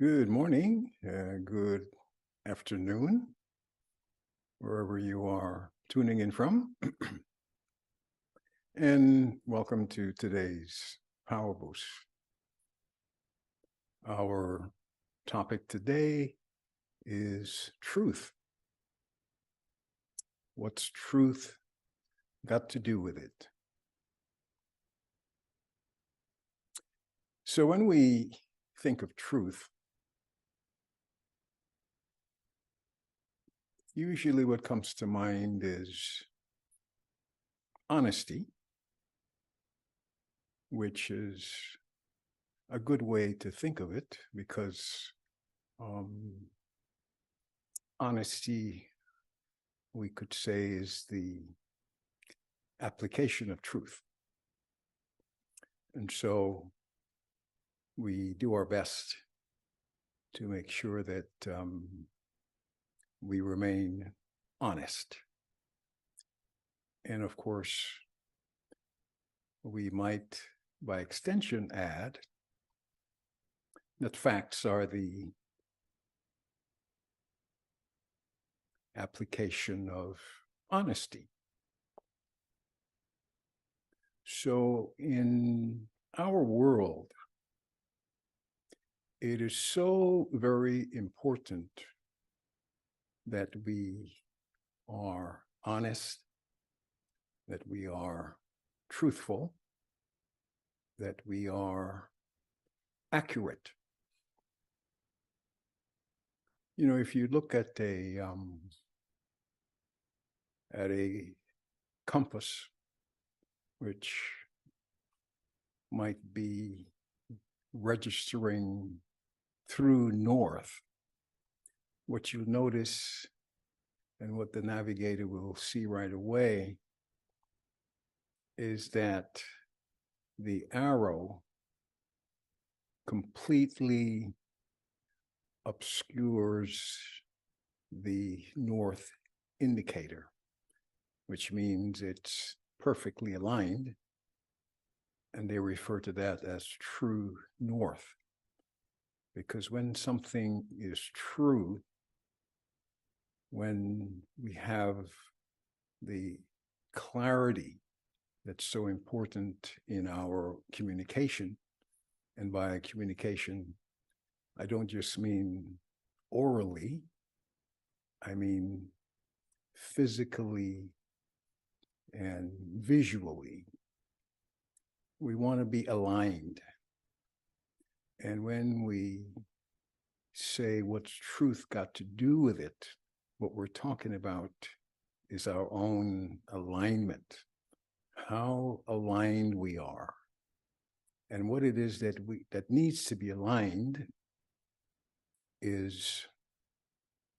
Good morning, good afternoon, wherever you are tuning in from. And welcome to today's Powerboost. Our topic today is truth. What's truth got to do with it? So when we think of truth, usually what comes to mind is honesty, which is a good way to think of it because honesty, we could say, is the application of truth. And so we do our best to make sure that we remain honest. And of course, we might, by extension, add that facts are the application of honesty. So in our world, it is so very important that we are honest, that we are truthful, that we are accurate. You know, if you look at a compass, which might be registering through north, what you'll notice and what the navigator will see right away is that the arrow completely obscures the north indicator, which means it's perfectly aligned, and they refer to that as true north. Because when something is true, when we have the clarity that's so important in our communication, and by communication, I don't just mean orally, I mean physically and visually. We want to be aligned. And when we say what's truth got to do with it, what we're talking about is our own alignment, how aligned we are, and what it is that needs to be aligned is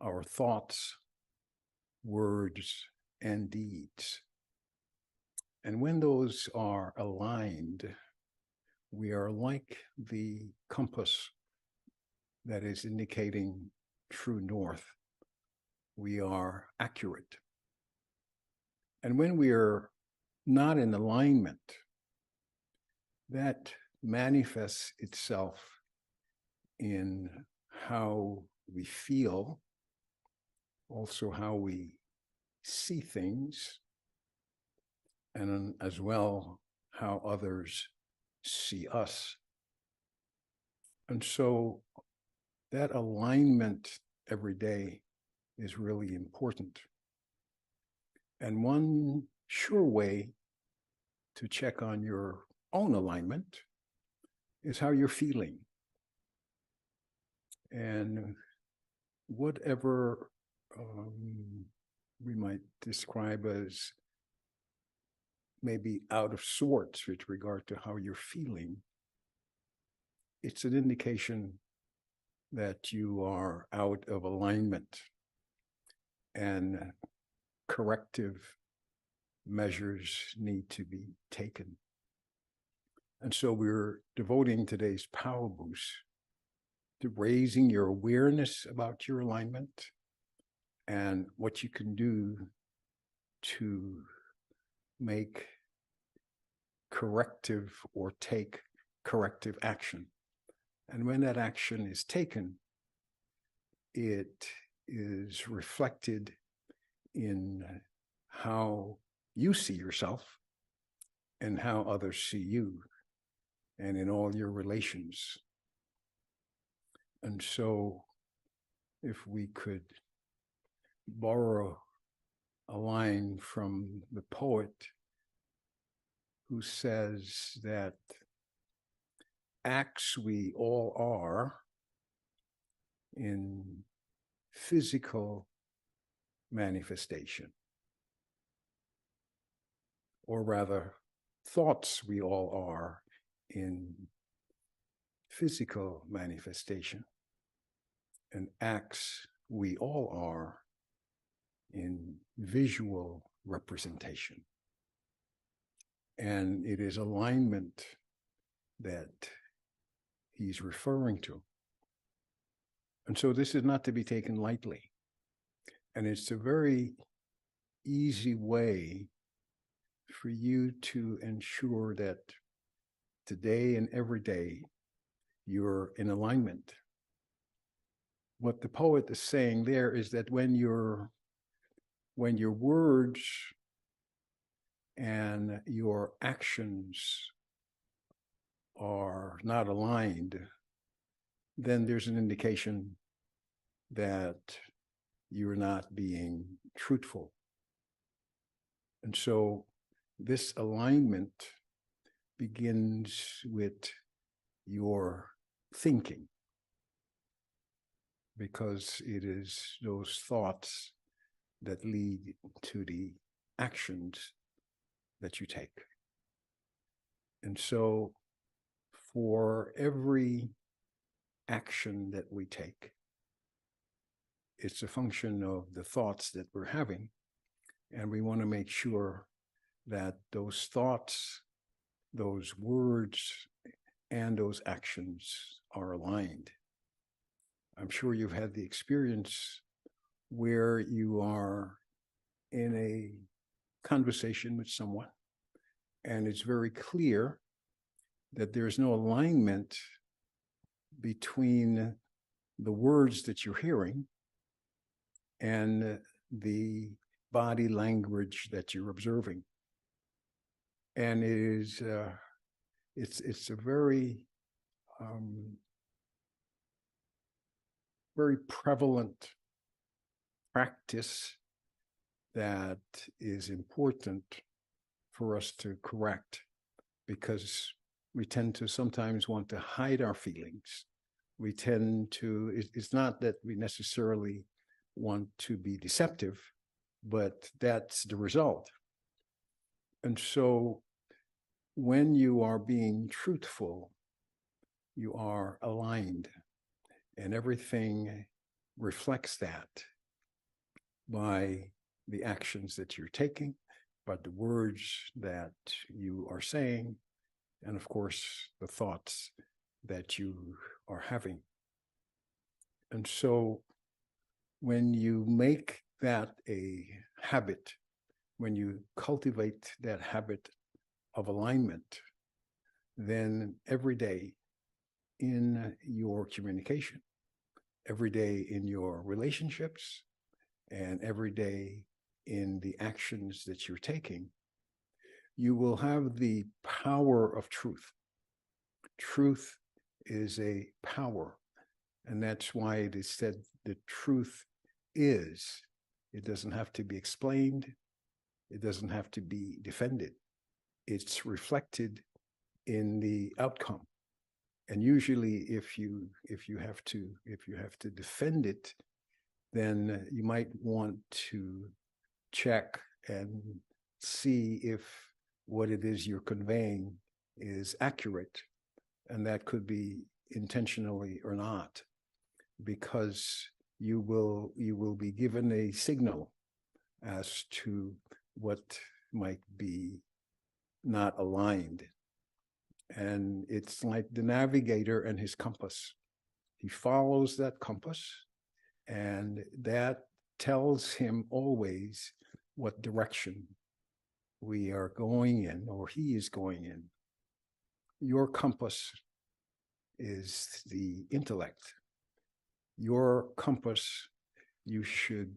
our thoughts, words, and deeds. And when those are aligned, we are like the compass that is indicating true north. We are accurate. And when we are not in alignment, that manifests itself in how we feel, also how we see things, and as well how others see us. And so that alignment every day is really important. And one sure way to check on your own alignment is how you're feeling. And whatever we might describe as maybe out of sorts with regard to how you're feeling, it's an indication that you are out of alignment, and corrective measures need to be taken. And so we're devoting today's Power Boost to raising your awareness about your alignment and what you can do to make corrective or take corrective action. And when that action is taken, it is reflected in how you see yourself and how others see you, and in all your relations. And so, if we could borrow a line from the poet who says that acts we all are in physical manifestation, or rather, thoughts we all are in physical manifestation, and acts we all are in visual representation. And it is alignment that he's referring to. And so this is not to be taken lightly. And it's a very easy way for you to ensure that today and every day you're in alignment. What the poet is saying there is that when your words and your actions are not aligned, then there's an indication that you're not being truthful. And so this alignment begins with your thinking, because it is those thoughts that lead to the actions that you take. And so for every action that we take, it's a function of the thoughts that we're having. And we want to make sure that those thoughts, those words, and those actions are aligned. I'm sure you've had the experience where you are in a conversation with someone, and it's very clear that there's no alignment between the words that you're hearing and the body language that you're observing. And it is it's a very very prevalent practice that is important for us to correct, because we tend to sometimes want to hide our feelings. We tend to, it's not that we necessarily want to be deceptive, but that's the result. And so when you are being truthful, you are aligned, and everything reflects that by the actions that you're taking, by the words that you are saying, and of course, the thoughts that you are having. And so when you make that a habit, when you cultivate that habit of alignment, then every day in your communication, every day in your relationships, and every day in the actions that you're taking, you will have the power of truth. Truth is a power, and that's why it is said the truth is. It doesn't have to be explained. It doesn't have to be defended. It's reflected in the outcome. And usually if you have to defend it, then you might want to check and see if what it is you're conveying is accurate. And that could be intentionally or not, because you will be given a signal as to what might be not aligned. And it's like the navigator and his compass. He follows that compass, and that tells him always what direction we are going in, or he is going in. Your compass is the intellect. Your compass, you should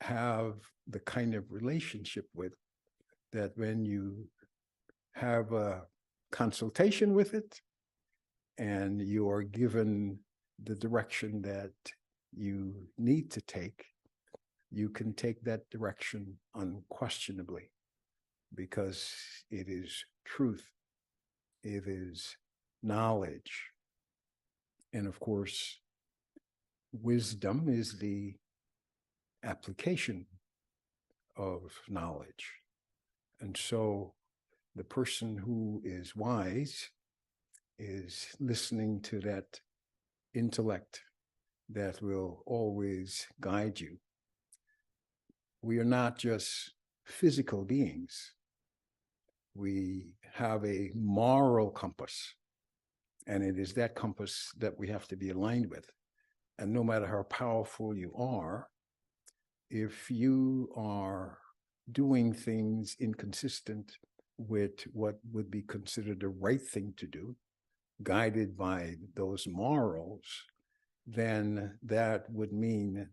have the kind of relationship with that when you have a consultation with it and you are given the direction that you need to take, you can take that direction unquestionably because it is truth, it is knowledge. And of course, wisdom is the application of knowledge. And so the person who is wise is listening to that intellect that will always guide you. We are not just physical beings. We have a moral compass, and it is that compass that we have to be aligned with. And no matter how powerful you are, if you are doing things inconsistent with what would be considered the right thing to do, guided by those morals, then that would mean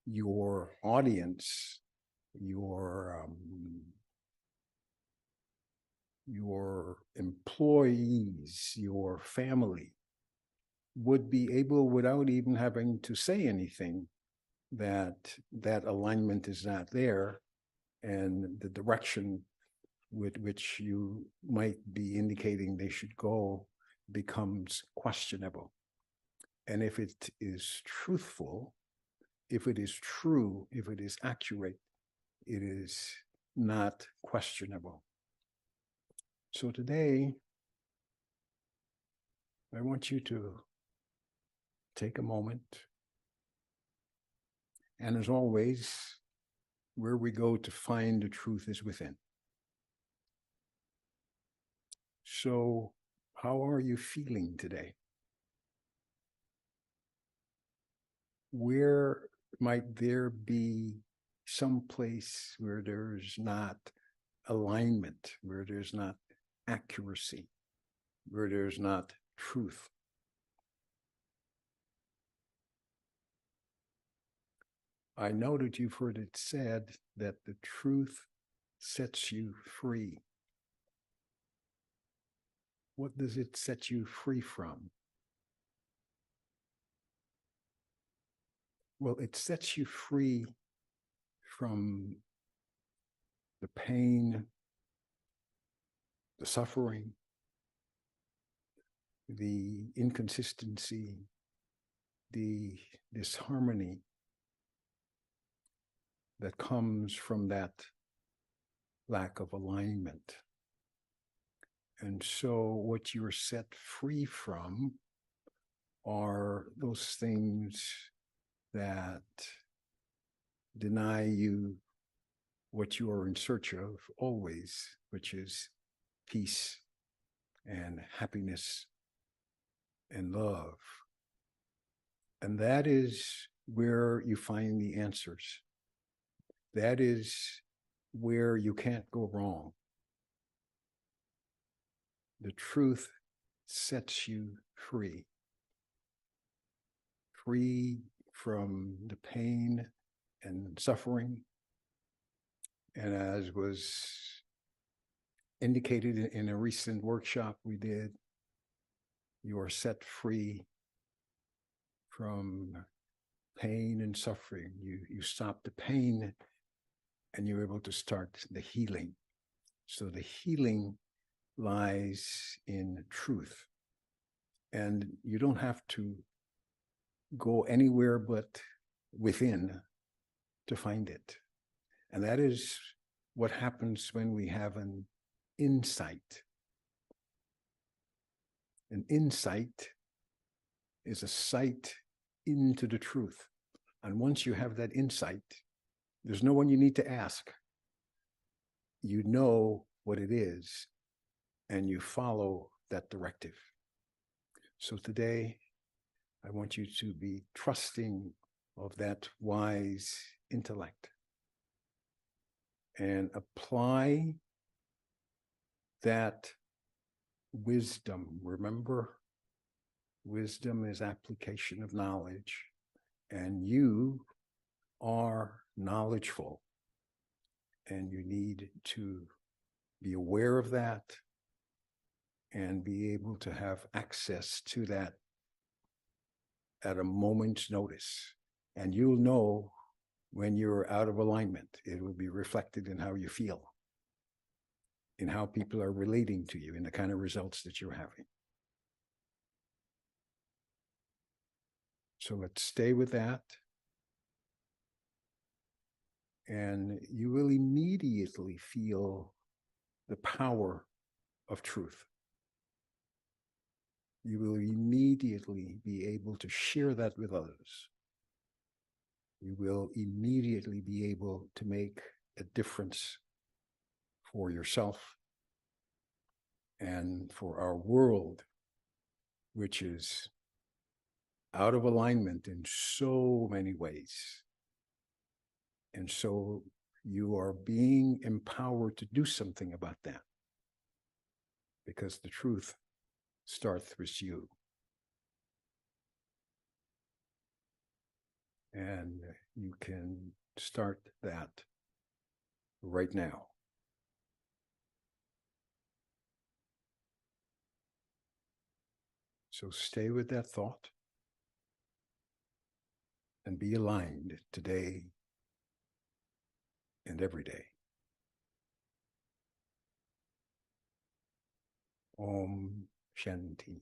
your audience, your employees, your family would be able, without even having to say anything, that alignment is not there, and the direction with which you might be indicating they should go becomes questionable. And if it is truthful, if it is true, if it is accurate, it is not questionable. So today, I want you to take a moment. And as always, where we go to find the truth is within. So, how are you feeling today? Where might there be some place where there's not alignment, where there's not accuracy, where there's not truth? I know that you've heard it said that the truth sets you free. What does it set you free from? Well, it sets you free from the pain, the suffering, the inconsistency, the disharmony that comes from that lack of alignment. And so what you're set free from are those things that deny you what you are in search of always, which is peace and happiness and love. And that is where you find the answers. That is where you can't go wrong. The truth sets you free. Free from the pain and suffering. And as was indicated in a recent workshop we did, you are set free from pain and suffering. You stop the pain and you're able to start the healing. So the healing lies in truth. And you don't have to go anywhere but within to find it. And that is what happens when we have an insight. An insight is a sight into the truth. And once you have that insight, there's no one you need to ask. You know what it is, and you follow that directive. So today, I want you to be trusting of that wise intellect and apply that wisdom. Remember, Wisdom is application of knowledge, and you are knowledgeful, and you need to be aware of that and be able to have access to that at a moment's notice. And you'll know when you're out of alignment. It will be reflected in how you feel, in how people are relating to you, in the kind of results that you're having. So let's stay with that. And you will immediately feel the power of truth. You will immediately be able to share that with others. You will immediately be able to make a difference for yourself and for our world, which is out of alignment in so many ways. And so you are being empowered to do something about that, because the truth starts with you. And you can start that right now. So stay with that thought and be aligned today and every day. Om Shanti.